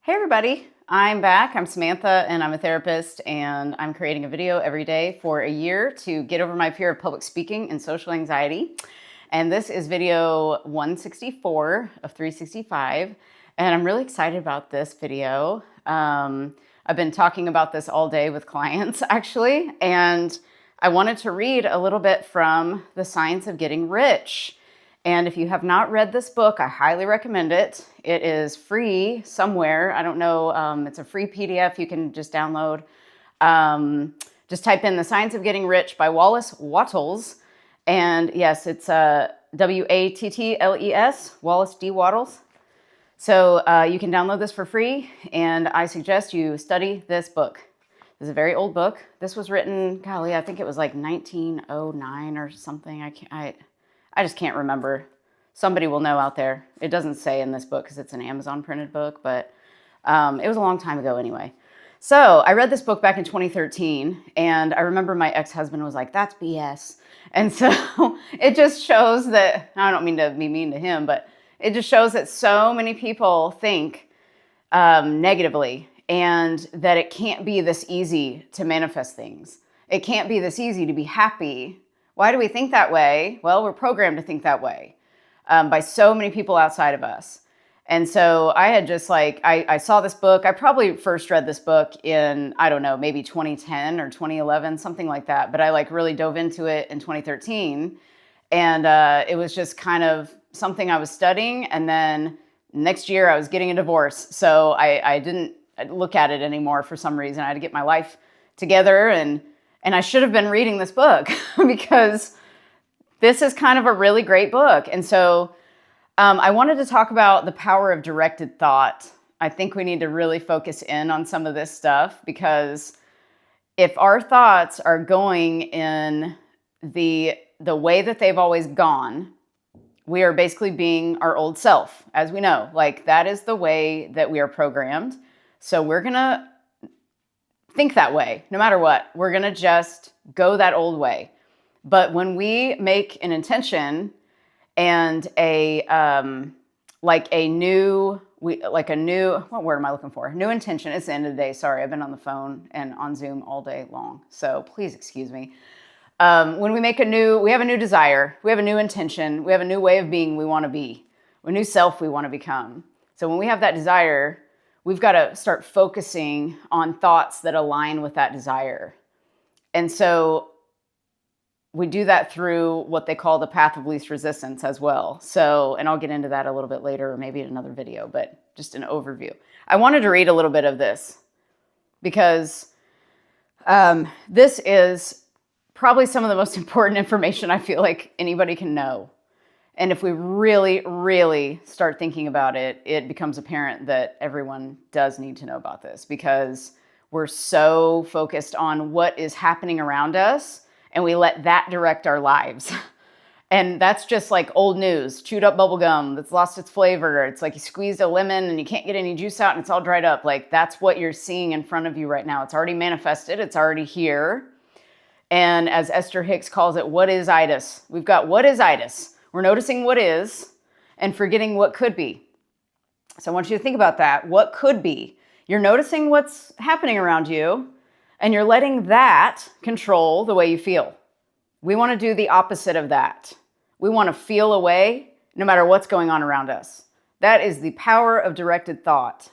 Hey everybody, I'm back. I'm Samantha and I'm a therapist, and I'm creating a video every day for a year to get over my fear of public speaking and social anxiety. And this is video 164 of 365, and I'm really excited about this video. I've been talking about this all day with clients actually, and I wanted to read a little bit from The Science of Getting Rich. And if you have not read this book, I highly recommend it. It is free somewhere. I don't know. It's a free PDF you can just download. Just type in The Science of Getting Rich by Wallace Wattles. And yes, it's Wattles, Wallace D. Wattles. So you can download this for free, and I suggest you study this book. This is a very old book. This was written, golly, I think it was like 1909 or something. I just can't remember. Somebody will know out there. It doesn't say in this book because it's an Amazon printed book, but it was a long time ago anyway. So I read this book back in 2013, and I remember my ex-husband was like, "That's BS." And so it just shows that, I don't mean to be mean to him, but it just shows that so many people think negatively, and that it can't be this easy to manifest things. It can't be this easy to be happy. Why do we think that way? Well, we're programmed to think that way by so many people outside of us. And so I had just I saw this book. I probably first read this book in, I don't know, maybe 2010 or 2011, something like that. But I really dove into it in 2013. And it was just kind of something I was studying. And then next year I was getting a divorce. So I didn't look at it anymore for some reason. I had to get my life together, and I should have been reading this book because this is kind of a really great book. And so I wanted to talk about the power of directed thought. I think we need to really focus in on some of this stuff, because if our thoughts are going in the way that they've always gone, we are basically being our old self, as we know. That is the way that we are programmed. So we're going to think that way no matter what. We're going to just go that old way. But when we make an intention and a new, what word am I looking for? New intention. It's the end of the day. Sorry, I've been on the phone and on Zoom all day long, so please excuse me. When we have a new desire, we have a new intention, we have a new way of being we want to be, a new self we want to become. So when we have that desire, we've got to start focusing on thoughts that align with that desire. And so we do that through what they call the path of least resistance as well. So, and I'll get into that a little bit later, or maybe in another video, but just an overview. I wanted to read a little bit of this because this is probably some of the most important information I feel like anybody can know. And if we really, really start thinking about it, it becomes apparent that everyone does need to know about this, because we're so focused on what is happening around us, and we let that direct our lives. And that's just like old news, chewed up bubble gum that's lost its flavor. It's like you squeezed a lemon and you can't get any juice out and it's all dried up. That's what you're seeing in front of you right now. It's already manifested. It's already here. And as Esther Hicks calls it, what is itis? We've got what is itis? We're noticing what is and forgetting what could be. So I want you to think about that. What could be? You're noticing what's happening around you, and you're letting that control the way you feel. We want to do the opposite of that. We want to feel a way no matter what's going on around us. That is the power of directed thought.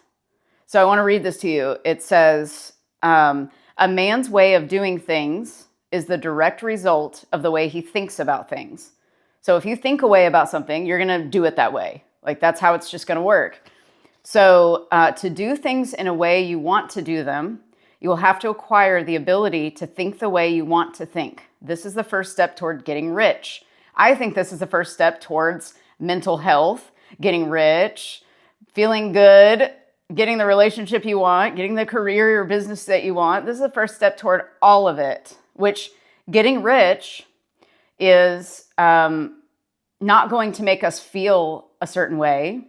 So I want to read this to you. It says, a man's way of doing things is the direct result of the way he thinks about things. So if you think a way about something, you're going to do it that way. That's how it's just going to work. So to do things in a way you want to do them, you will have to acquire the ability to think the way you want to think. This is the first step toward getting rich. I think this is the first step towards mental health, getting rich, feeling good, getting the relationship you want, getting the career or business that you want. This is the first step toward all of it, which getting rich is not going to make us feel a certain way.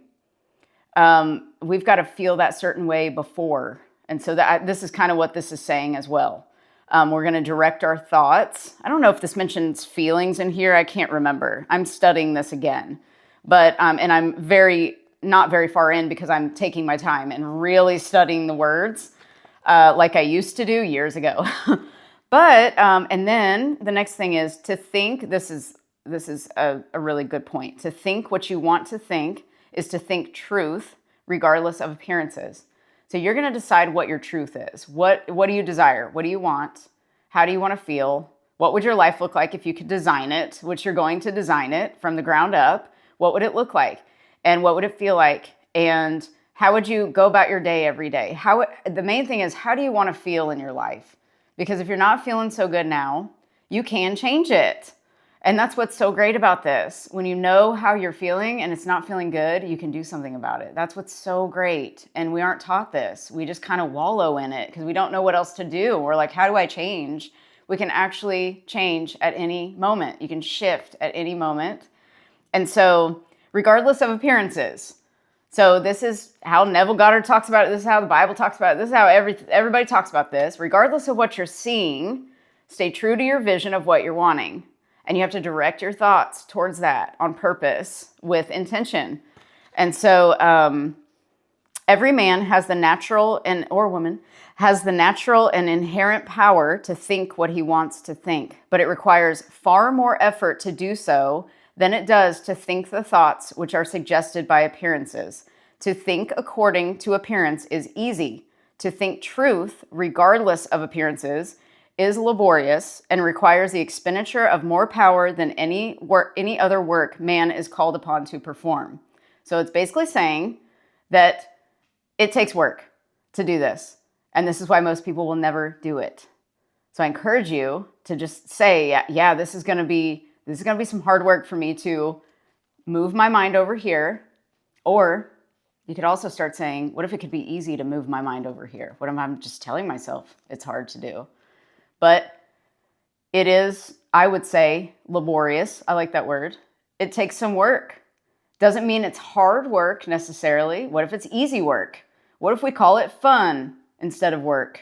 We've got to feel that certain way before. And so this is kind of what this is saying as well. We're going to direct our thoughts. I don't know if this mentions feelings in here. I can't remember. I'm studying this again. But, and I'm very not very far in because I'm taking my time and really studying the words like I used to do years ago. But, and then the next thing is to think, this is a really good point. To think what you want to think is to think truth regardless of appearances. So you're going to decide what your truth is. What do you desire? What do you want? How do you want to feel? What would your life look like if you could design it, which you're going to design it from the ground up? What would it look like? And what would it feel like? And how would you go about your day every day? The main thing is, how do you want to feel in your life? Because if you're not feeling so good now, you can change it. And that's what's so great about this. When you know how you're feeling and it's not feeling good, you can do something about it. That's what's so great. And we aren't taught this. We just kind of wallow in it because we don't know what else to do. We're like, how do I change? We can actually change at any moment. You can shift at any moment. And so regardless of appearances. So this is how Neville Goddard talks about it. This is how the Bible talks about it. This is how everybody talks about this. Regardless of what you're seeing, stay true to your vision of what you're wanting. And you have to direct your thoughts towards that on purpose with intention. And so every man has the natural or woman has the natural and inherent power to think what he wants to think. But it requires far more effort to do so than it does to think the thoughts which are suggested by appearances. To think according to appearance is easy. To think truth, regardless of appearances, is laborious and requires the expenditure of more power than any other work man is called upon to perform. So it's basically saying that it takes work to do this. And this is why most people will never do it. So I encourage you to just say, yeah, this is going to be some hard work for me to move my mind over here. Or you could also start saying, what if it could be easy to move my mind over here? What am I just telling myself it's hard to do? But it is, I would say, laborious. I like that word. It takes some work. Doesn't mean it's hard work necessarily. What if it's easy work? What if we call it fun instead of work?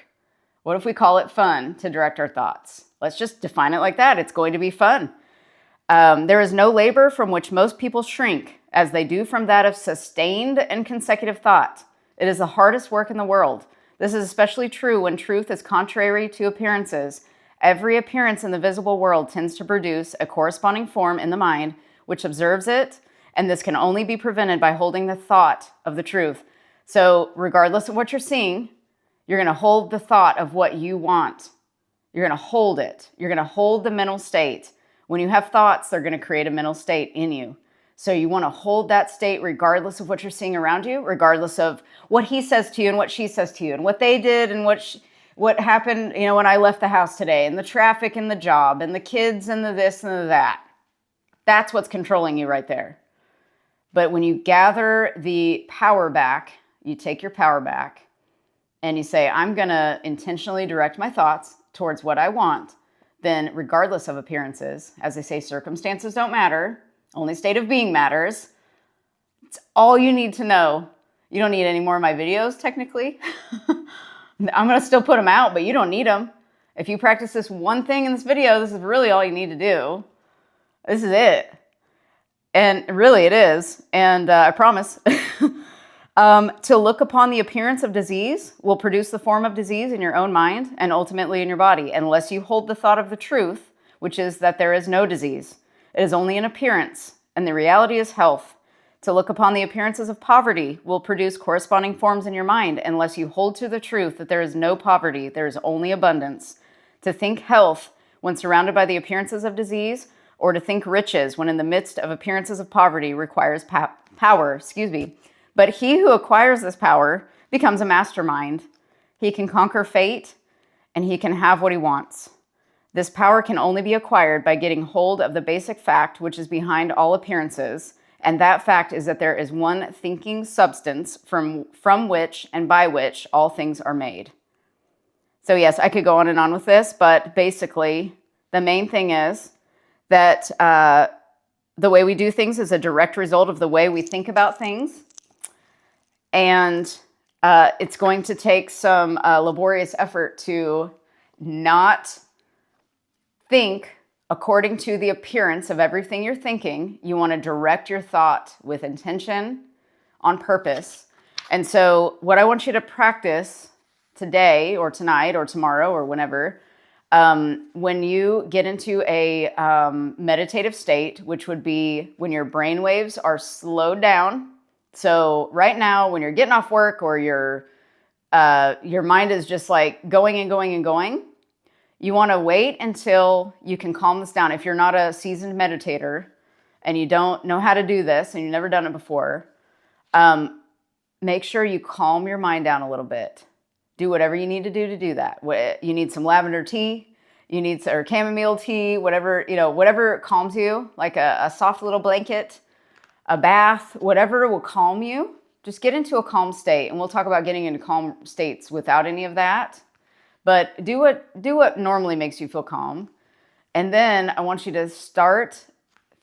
What if we call it fun to direct our thoughts? Let's just define it like that. It's going to be fun. There is no labor from which most people shrink, as they do from that of sustained and consecutive thought. It is the hardest work in the world. This is especially true when truth is contrary to appearances. Every appearance in the visible world tends to produce a corresponding form in the mind, which observes it, and this can only be prevented by holding the thought of the truth. So regardless of what you're seeing, you're going to hold the thought of what you want. You're going to hold it. You're going to hold the mental state. When you have thoughts, they're going to create a mental state in you. So you want to hold that state regardless of what you're seeing around you, regardless of what he says to you and what she says to you and what they did and what happened, when I left the house today and the traffic and the job and the kids and the this and the that. That's what's controlling you right there. But when you gather the power back, you take your power back and you say, I'm going to intentionally direct my thoughts towards what I want, then regardless of appearances, as they say, circumstances don't matter. Only state of being matters. It's all you need to know. You don't need any more of my videos, technically. I'm going to still put them out, but you don't need them. If you practice this one thing in this video, this is really all you need to do. This is it. And really it is. And I promise. To look upon the appearance of disease will produce the form of disease in your own mind and ultimately in your body, unless you hold the thought of the truth, which is that there is no disease. It is only an appearance, and the reality is health. To look upon the appearances of poverty will produce corresponding forms in your mind, unless you hold to the truth that there is no poverty, there is only abundance. To think health when surrounded by the appearances of disease, or to think riches when in the midst of appearances of poverty requires power. But he who acquires this power becomes a mastermind. He can conquer fate, and he can have what he wants. This power can only be acquired by getting hold of the basic fact which is behind all appearances, and that fact is that there is one thinking substance from which and by which all things are made. So yes, I could go on and on with this, but basically the main thing is that the way we do things is a direct result of the way we think about things, and it's going to take some laborious effort to not think according to the appearance of everything you're thinking. You want to direct your thought with intention on purpose. And so what I want you to practice today or tonight or tomorrow or whenever, when you get into a meditative state, which would be when your brain waves are slowed down. So right now, when you're getting off work or your mind is just like going and going and going, you want to wait until you can calm this down. If you're not a seasoned meditator and you don't know how to do this and you've never done it before, make sure you calm your mind down a little bit. Do whatever you need to do that. You need some lavender tea, or chamomile tea, whatever calms you, like a soft little blanket, a bath, whatever will calm you. Just get into a calm state, and we'll talk about getting into calm states without any of that. But do what normally makes you feel calm. And then I want you to start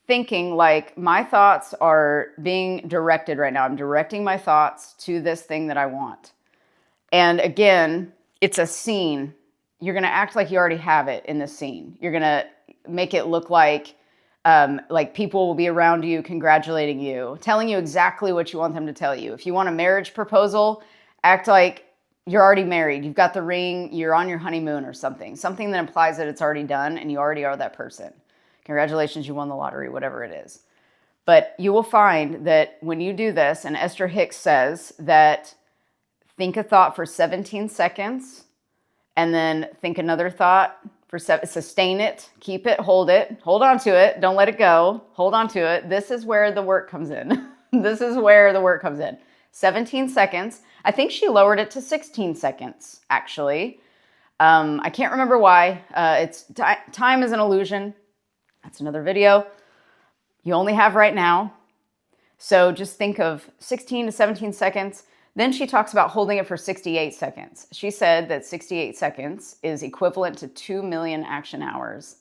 thinking like, my thoughts are being directed right now. I'm directing my thoughts to this thing that I want. And again, it's a scene. You're going to act like you already have it in this scene. You're going to make it look like people will be around you, congratulating you, telling you exactly what you want them to tell you. If you want a marriage proposal, act like you're already married. You've got the ring. You're on your honeymoon or something that implies that it's already done and you already are that person. Congratulations, you won the lottery, whatever it is. But you will find that when you do this, and Esther Hicks says that think a thought for 17 seconds and then think another thought for sustain it, keep it, hold on to it, don't let it go, hold on to it. This is where the work comes in. 17 seconds. I think she lowered it to 16 seconds, actually. I can't remember why. Time is an illusion. That's another video you only have right now. So just think of 16 to 17 seconds. Then she talks about holding it for 68 seconds. She said that 68 seconds is equivalent to 2 million action hours.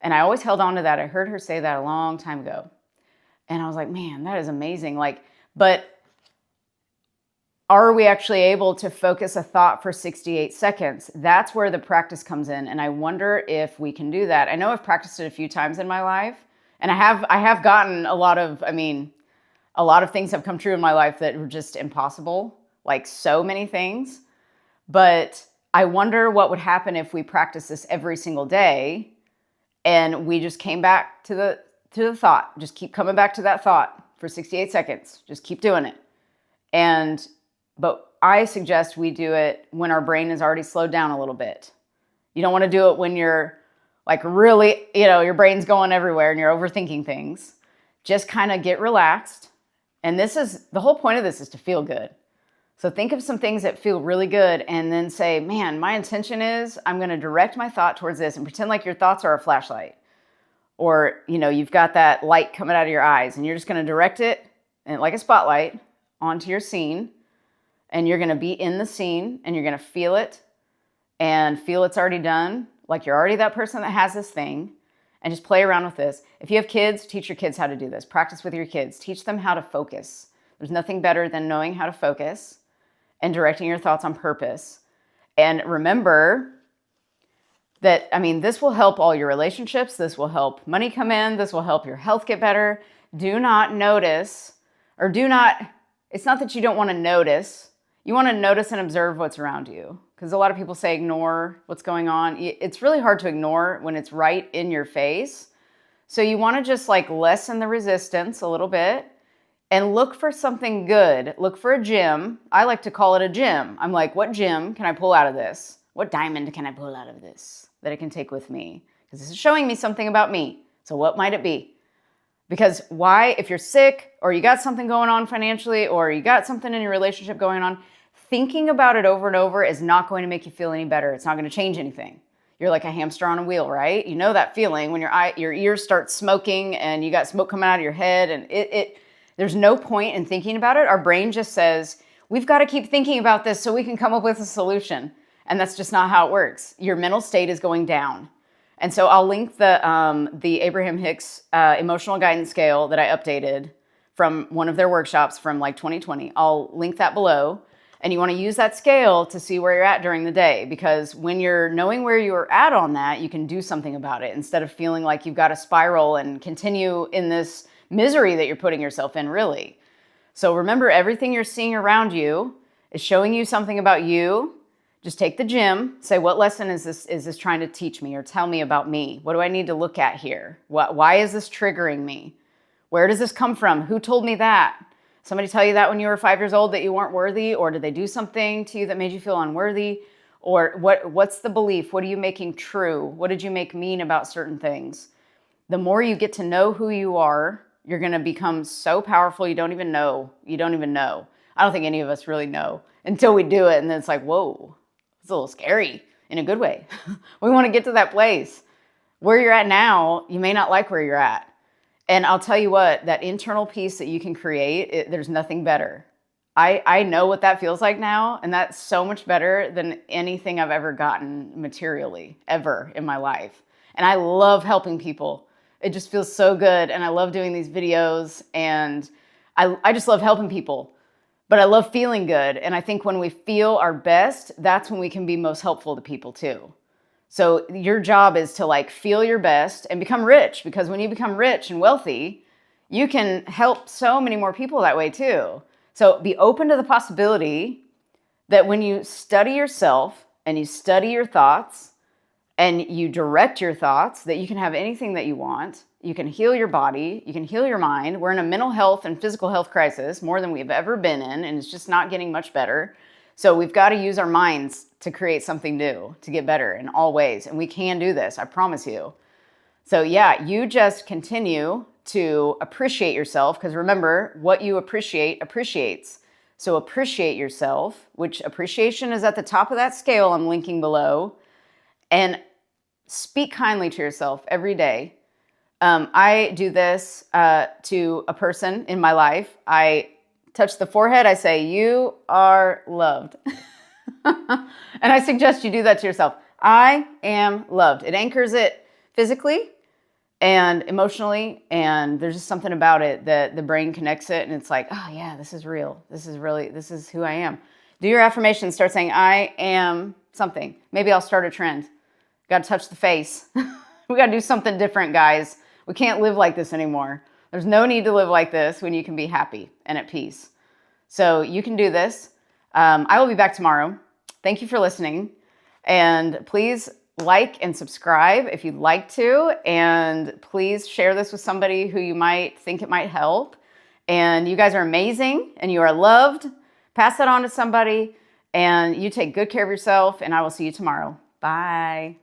And I always held on to that. I heard her say that a long time ago. And I was like, man, that is amazing. But are we actually able to focus a thought for 68 seconds? That's where the practice comes in. And I wonder if we can do that. I know I've practiced it a few times in my life. And I have gotten a lot of things have come true in my life that were just impossible, like so many things. But I wonder what would happen if we practice this every single day and we just came back to the thought. Just keep coming back to that thought for 68 seconds. Just keep doing it. But I suggest we do it when our brain is already slowed down a little bit. You don't want to do it when you're like really, your brain's going everywhere and you're overthinking things. Just kind of get relaxed. And the whole point of this is to feel good. So think of some things that feel really good and then say, man, my intention is I'm going to direct my thought towards this, and pretend like your thoughts are a flashlight. Or, you've got that light coming out of your eyes and you're just going to direct it and like a spotlight onto your scene. And you're going to be in the scene and you're going to feel it and feel it's already done. Like you're already that person that has this thing. And just play around with this. If you have kids, teach your kids how to do this. Practice with your kids. Teach them how to focus. There's nothing better than knowing how to focus and directing your thoughts on purpose. And remember that, this will help all your relationships. This will help money come in. This will help your health get better. It's not that you don't want to notice. You want to notice and observe what's around you. Because a lot of people say ignore what's going on. It's really hard to ignore when it's right in your face. So you want to just lessen the resistance a little bit and look for something good. Look for a gem. I like to call it a gem. I'm like, what gem can I pull out of this? What diamond can I pull out of this that I can take with me? Because this is showing me something about me. So what might it be? Because why, if you're sick or you got something going on financially or you got something in your relationship going on, thinking about it over and over is not going to make you feel any better. It's not going to change anything. You're like a hamster on a wheel, right? You know that feeling when your ears start smoking and you got smoke coming out of your head, and there's no point in thinking about it. Our brain just says, we've got to keep thinking about this so we can come up with a solution. And that's just not how it works. Your mental state is going down. And so I'll link the Abraham Hicks emotional guidance scale that I updated from one of their workshops from 2020. I'll link that below. And you want to use that scale to see where you're at during the day, because when you're knowing where you're at on that, you can do something about it instead of feeling like you've got to spiral and continue in this misery that you're putting yourself in, really. So remember, everything you're seeing around you is showing you something about you. Just take the gym, say, what lesson is this trying to teach me or tell me about me? What do I need to look at here? Why is this triggering me? Where does this come from? Who told me that? Somebody tell you that when you were 5 years old that you weren't worthy? Or did they do something to you that made you feel unworthy? Or what's the belief? What are you making true? What did you make mean about certain things? The more you get to know who you are, you're going to become so powerful you don't even know. You don't even know. I don't think any of us really know until we do it. And then it's like, whoa, it's a little scary in a good way. We want to get to that place. Where you're at now, you may not like where you're at. And I'll tell you what, that internal peace that you can create, there's nothing better. I know what that feels like now, and that's so much better than anything I've ever gotten materially, ever in my life. And I love helping people. It just feels so good, and I love doing these videos, and I just love helping people. But I love feeling good, and I think when we feel our best, that's when we can be most helpful to people too. So your job is to like feel your best and become rich, because when you become rich and wealthy, you can help so many more people that way too. So be open to the possibility that when you study yourself and you study your thoughts and you direct your thoughts, that you can have anything that you want. You can heal your body. You can heal your mind. We're in a mental health and physical health crisis more than we've ever been in, and it's just not getting much better. So we've got to use our minds to create something new, to get better in all ways. And we can do this, I promise you. So yeah, you just continue to appreciate yourself, because remember, what you appreciate appreciates. So appreciate yourself, which appreciation is at the top of that scale I'm linking below. And speak kindly to yourself every day. I do this to a person in my life. I touch the forehead. I say, you are loved. And I suggest you do that to yourself. I am loved. It anchors it physically and emotionally. And there's just something about it that the brain connects it. And it's like, oh yeah, this is real. This is who I am. Do your affirmations. Start saying, I am something. Maybe I'll start a trend. Got to touch the face. We got to do something different, guys. We can't live like this anymore. There's no need to live like this when you can be happy and at peace. So you can do this. I will be back tomorrow. Thank you for listening. And please like and subscribe if you'd like to. And please share this with somebody who you might think it might help. And you guys are amazing and you are loved. Pass that on to somebody and you take good care of yourself. And I will see you tomorrow. Bye.